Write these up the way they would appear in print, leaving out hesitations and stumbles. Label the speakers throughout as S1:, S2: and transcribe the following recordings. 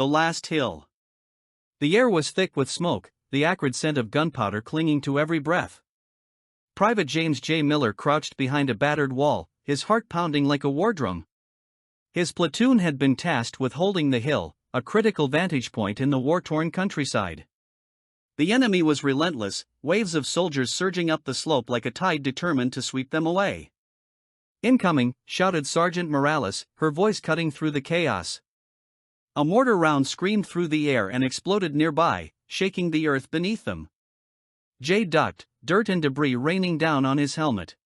S1: The last hill. The air was thick with smoke, the acrid scent of gunpowder clinging to every breath. Private James J. Miller crouched behind a battered wall, his heart pounding like a war drum. His platoon had been tasked with holding the hill, a critical vantage point in the war-torn countryside. The enemy was relentless, waves of soldiers surging up the slope like a tide determined to sweep them away. "Incoming!" shouted Sergeant Morales, her voice cutting through the chaos. A mortar round screamed through the air and exploded nearby, shaking the earth beneath them. Jay ducked, dirt and debris raining down on his helmet.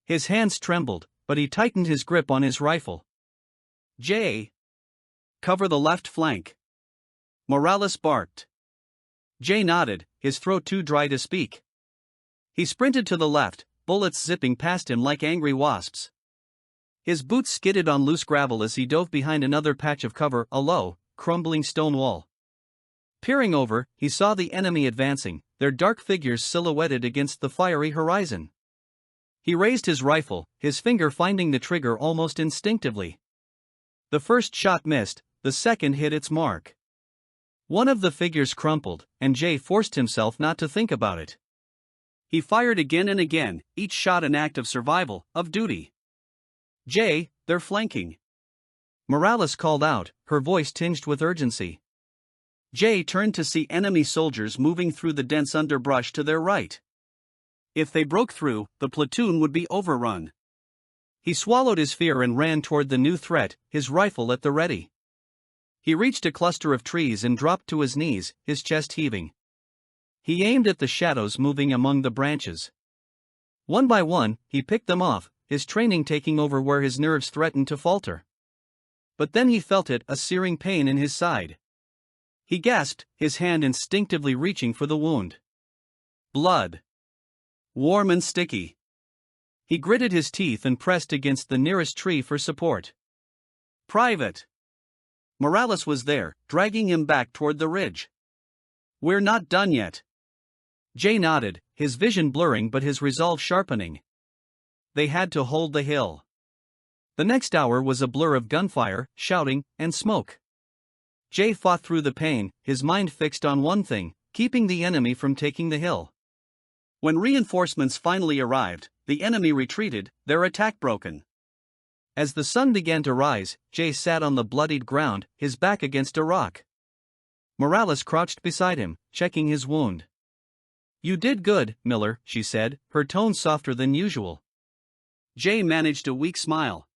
S1: His hands trembled, but he tightened his grip on his rifle. "Jay! Cover the left flank!" Morales barked. Jay nodded, his throat too dry to speak. He sprinted to the left, bullets zipping past him like angry wasps. His boots skidded on loose gravel as he dove behind another patch of cover, a low, crumbling stone wall. Peering over, he saw the enemy advancing, their dark figures silhouetted against the fiery horizon. He raised his rifle, his finger finding the trigger almost instinctively. The first shot missed, the second hit its mark. One of the figures crumpled, and Jay forced himself not to think about it. He fired again and again, each shot an act of survival, of duty. "Jay, they're flanking!" Morales called out, her voice tinged with urgency. Jay turned to see enemy soldiers moving through the dense underbrush to their right. If they broke through, the platoon would be overrun. He swallowed his fear and ran toward the new threat, his rifle at the ready. He reached a cluster of trees and dropped to his knees, his chest heaving. He aimed at the shadows moving among the branches. One by one, he picked them off, his training taking over where his nerves threatened to falter. But then he felt it, a searing pain in his side. He gasped, his hand instinctively reaching for the wound. Blood. Warm and sticky. He gritted his teeth and pressed against the nearest tree for support. "Private!" Morales was there, dragging him back toward the ridge. "We're not done yet." Jay nodded, his vision blurring but his resolve sharpening. They had to hold the hill. The next hour was a blur of gunfire, shouting, and smoke. Jay fought through the pain, his mind fixed on one thing: keeping the enemy from taking the hill. When reinforcements finally arrived, the enemy retreated, their attack broken. As the sun began to rise, Jay sat on the bloodied ground, his back against a rock. Morales crouched beside him, checking his wound. "You did good, Miller," she said, her tone softer than usual. Jay managed a weak smile.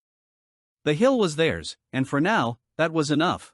S1: The hill was theirs, and for now, that was enough.